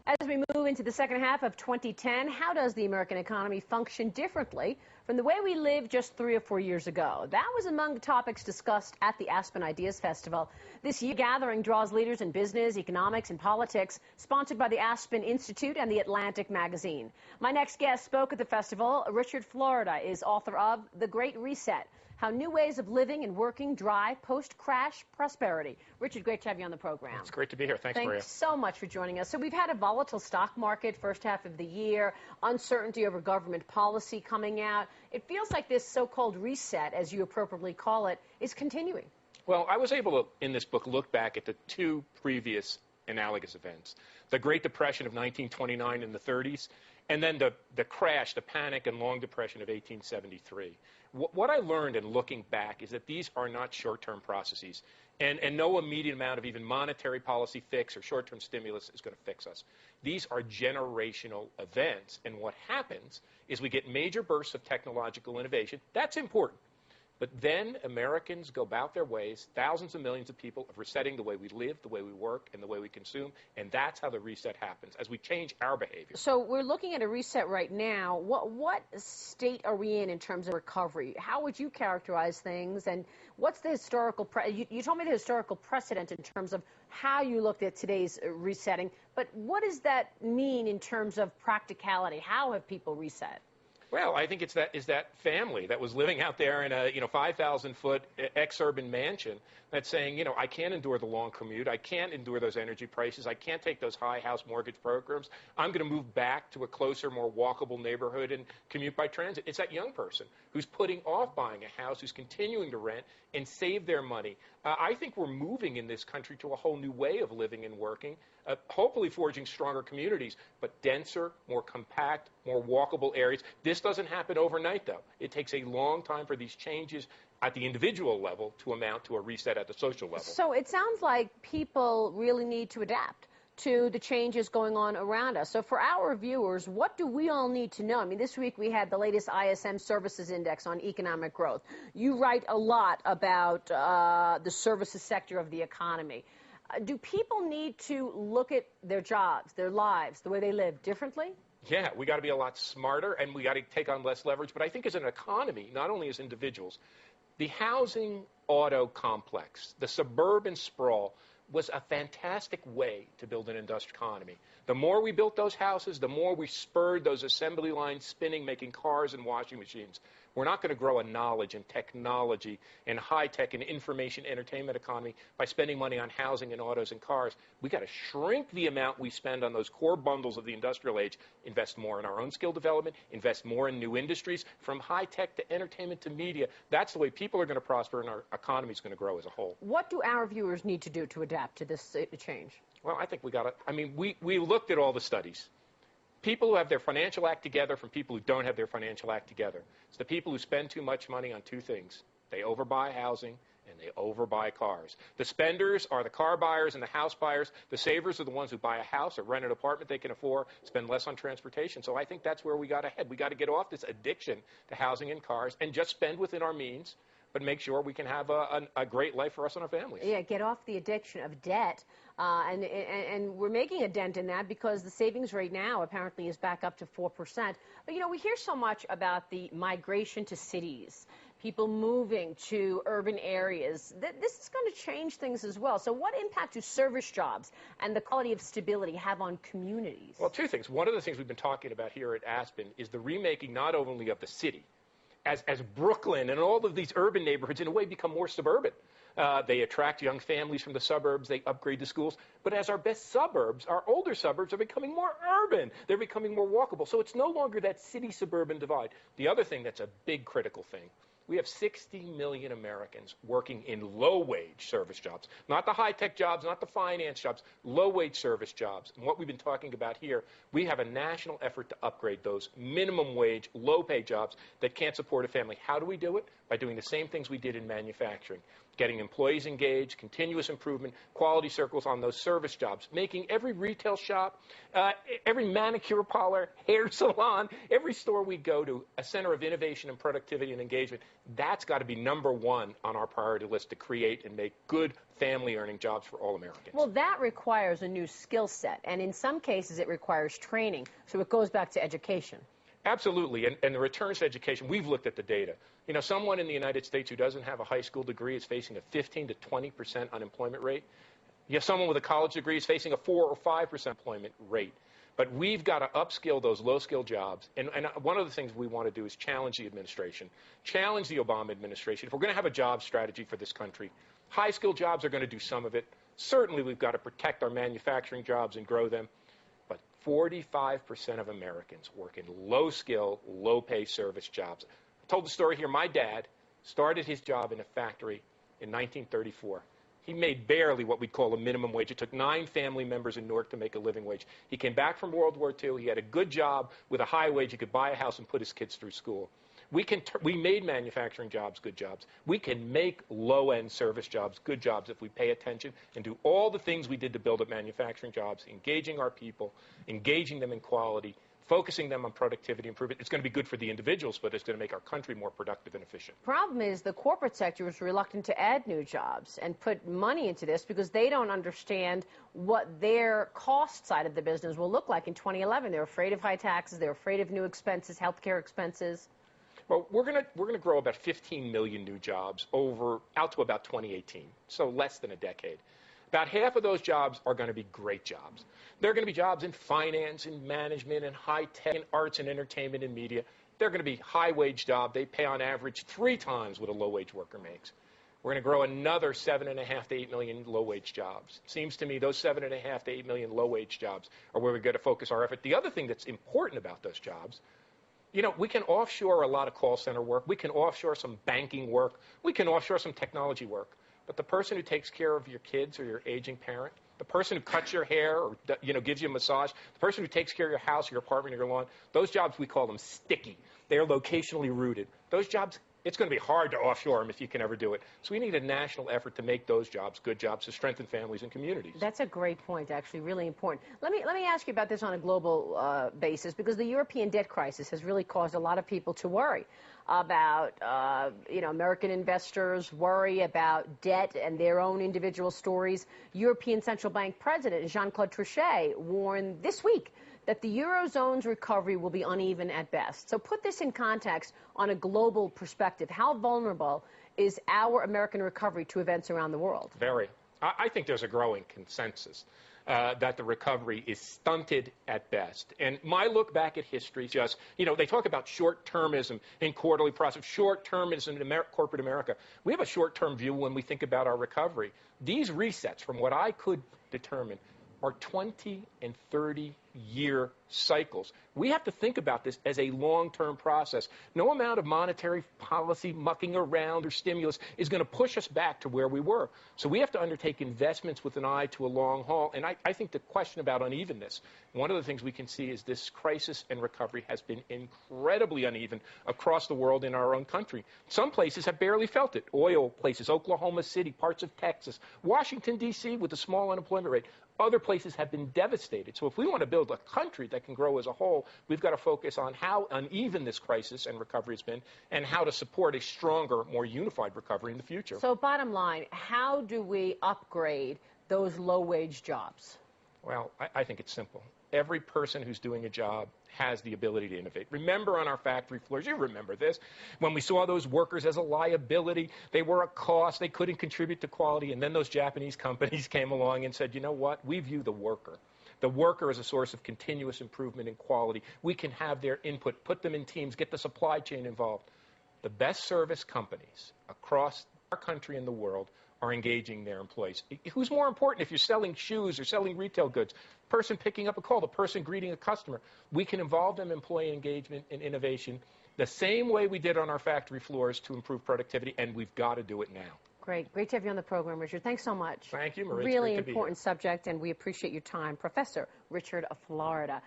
As we move into the second half of 2010, how does the American economy function differently from the way we lived just 3 or 4 years ago? That was among the topics discussed at the Aspen Ideas Festival. This year gathering draws leaders in business, economics, and politics, sponsored by the Aspen Institute and the Atlantic magazine. My next guest spoke at the festival. Richard Florida is author of The Great Reset: How New Ways of Living and Working Drive Post-Crash Prosperity. Richard, great to have you on the program. It's great to be here. Thanks, Maria. Thanks so much for joining us. So we've had a volatile stock market first half of the year, uncertainty over government policy coming out. It feels like this so-called reset, as you appropriately call it, is continuing. Well, I was able to, in this book, look back at the two previous analogous events: the Great Depression of 1929 in the 30s, and then the crash, the panic and long depression of 1873. What I learned in looking back is that these are not short-term processes, and no immediate amount of even monetary policy fix or short-term stimulus is going to fix us. These are generational events, and what happens is we get major bursts of technological innovation. That's important. But then Americans go about their ways. Thousands of millions of people are resetting the way we live, the way we work, and the way we consume. And that's how the reset happens, as we change our behavior. So we're looking at a reset right now. What state are we in terms of recovery? How would you characterize things? And what's the historical you told me the historical precedent in terms of how you looked at today's resetting. But what does that mean in terms of practicality? How have people reset? Well, I think it's that family that was living out there in a 5,000-foot ex-urban mansion that's saying, I can't endure the long commute. I can't endure those energy prices. I can't take those high house mortgage programs. I'm going to move back to a closer, more walkable neighborhood and commute by transit. It's that young person who's putting off buying a house, who's continuing to rent and save their money. I think we're moving in this country to a whole new way of living and working, hopefully forging stronger communities, but denser, more compact, more walkable areas. This doesn't happen overnight, though. It takes a long time for these changes at the individual level to amount to a reset at the social level. So it sounds like people really need to adapt to the changes going on around us. So for our viewers, what do we all need to know? I mean, this week we had the latest ISM Services Index on economic growth. You write a lot about the services sector of the economy. Do people need to look at their jobs, their lives, the way they live differently? Yeah, we got to be a lot smarter, and we got to take on less leverage. But I think as an economy, not only as individuals, the housing auto complex, the suburban sprawl, was a fantastic way to build an industrial economy. The more we built those houses, the more we spurred those assembly lines spinning, making cars and washing machines. We're not going to grow a knowledge and technology and high-tech and information entertainment economy by spending money on housing and autos and cars. We got to shrink the amount we spend on those core bundles of the industrial age, invest more in our own skill development, invest more in new industries, from high-tech to entertainment to media. That's the way people are going to prosper and our economy is going to grow as a whole. What do our viewers need to do to adapt to this change? Well, I think we got to, we looked at all the studies. People who have their financial act together from people who don't have their financial act together. It's the people who spend too much money on two things. They overbuy housing and they overbuy cars. The spenders are the car buyers and the house buyers. The savers are the ones who buy a house or rent an apartment they can afford, spend less on transportation. So I think that's where we got to head. We got to get off this addiction to housing and cars and just spend within our means, but make sure we can have a great life for us and our families. Yeah, get off the addiction of debt. And we're making a dent in that because the savings rate now apparently is back up to 4%. But, we hear so much about the migration to cities, people moving to urban areas. This is going to change things as well. So what impact do service jobs and the quality of stability have on communities? Well, two things. One of the things we've been talking about here at Aspen is the remaking not only of the city, as Brooklyn and all of these urban neighborhoods in a way become more suburban. They attract young families from the suburbs. They upgrade the schools. But as our best suburbs, our older suburbs are becoming more urban. They're becoming more walkable. So it's no longer that city-suburban divide. The other thing that's a big critical thing, we have 60 million Americans working in low-wage service jobs. Not the high-tech jobs, not the finance jobs, low-wage service jobs. And what we've been talking about here, we have a national effort to upgrade those minimum-wage, low-pay jobs that can't support a family. How do we do it? By doing the same things we did in manufacturing. getting employees engaged, continuous improvement, quality circles on those service jobs, making every retail shop, every manicure parlor, hair salon, every store we go to a center of innovation and productivity and engagement. That's got to be number one on our priority list to create and make good family-earning jobs for all Americans. Well, that requires a new skill set, and in some cases it requires training, so it goes back to education. Absolutely, and the returns to education, we've looked at the data. You know, someone in the United States who doesn't have a high school degree is facing a 15 to 20% unemployment rate. You have someone with a college degree is facing a 4 or 5% employment rate. But we've got to upskill those low-skill jobs. And one of the things we want to do is challenge the administration, challenge the Obama administration. If we're going to have a job strategy for this country, high-skilled jobs are going to do some of it. Certainly, we've got to protect our manufacturing jobs and grow them. But 45% of Americans work in low-skill, low-pay service jobs. I told the story here. My dad started his job in a factory in 1934. He made barely what we'd call a minimum wage. It took 9 family members in Newark to make a living wage. He came back from World War II. He had a good job with a high wage. He could buy a house and put his kids through school. We made manufacturing jobs good jobs. We can make low-end service jobs good jobs if we pay attention and do all the things we did to build up manufacturing jobs, engaging our people, engaging them in quality, focusing them on productivity improvement. It's going to be good for the individuals, but it's going to make our country more productive and efficient. Problem is the corporate sector is reluctant to add new jobs and put money into this because they don't understand what their cost side of the business will look like in 2011. They're afraid of high taxes. They're afraid of new expenses, healthcare expenses. Well, we're going to grow about 15 million new jobs out to about 2018, so less than a decade. About half of those jobs are going to be great jobs. They're going to be jobs in finance, in management, in high tech, in arts and entertainment and media. They're going to be high-wage jobs. They pay on average 3 times what a low-wage worker makes. We're going to grow another 7.5 to 8 million low-wage jobs. It seems to me those 7.5 to 8 million low-wage jobs are where we're going to focus our effort. The other thing that's important about those jobs, you know, we can offshore a lot of call center work. We can offshore some banking work. We can offshore some technology work. But the person who takes care of your kids or your aging parent, the person who cuts your hair or, you know, gives you a massage, the person who takes care of your house, your apartment, or your lawn, those jobs, we call them sticky. They are locationally rooted. Those jobs, it's going to be hard to offshore them if you can ever do it. So we need a national effort to make those jobs good jobs to strengthen families and communities. That's a great point, actually, really important. Let me ask you about this on a global basis, because the European debt crisis has really caused a lot of people to worry about, American investors worry about debt and their own individual stories. European Central Bank President Jean-Claude Trichet warned this week that the Eurozone's recovery will be uneven at best. So put this in context on a global perspective. How vulnerable is our American recovery to events around the world? Very. I think there's a growing consensus that the recovery is stunted at best. And my look back at history, just, they talk about short-termism in quarterly process, short-termism in corporate America. We have a short-term view when we think about our recovery. These resets, from what I could determine, are 20 and 30-year cycles. We have to think about this as a long-term process. No amount of monetary policy mucking around or stimulus is going to push us back to where we were. So we have to undertake investments with an eye to a long haul. And I think the question about unevenness, one of the things we can see is this crisis and recovery has been incredibly uneven across the world in our own country. Some places have barely felt it. Oil places, Oklahoma City, parts of Texas, Washington, D.C. with a small unemployment rate. Other places have been devastated. So if we want to build a country that can grow as a whole, we've got to focus on how uneven this crisis and recovery has been and how to support a stronger, more unified recovery in the future. So bottom line, how do we upgrade those low-wage jobs? Well, I think it's simple. Every person who's doing a job has the ability to innovate. Remember on our factory floors, you remember this, when we saw those workers as a liability, they were a cost, they couldn't contribute to quality, and then those Japanese companies came along and said, you know what, we view the worker as a source of continuous improvement in quality. We can have their input, put them in teams, get the supply chain involved. The best service companies across our country and the world are engaging their employees. Who's more important if you're selling shoes or selling retail goods? Person picking up a call, the person greeting a customer. We can involve them in employee engagement and innovation the same way we did on our factory floors to improve productivity, and we've got to do it now. Great. Great to have you on the program, Richard. Thanks so much. Thank you, Marie. Really important subject, and we appreciate your time. Professor Richard of Florida.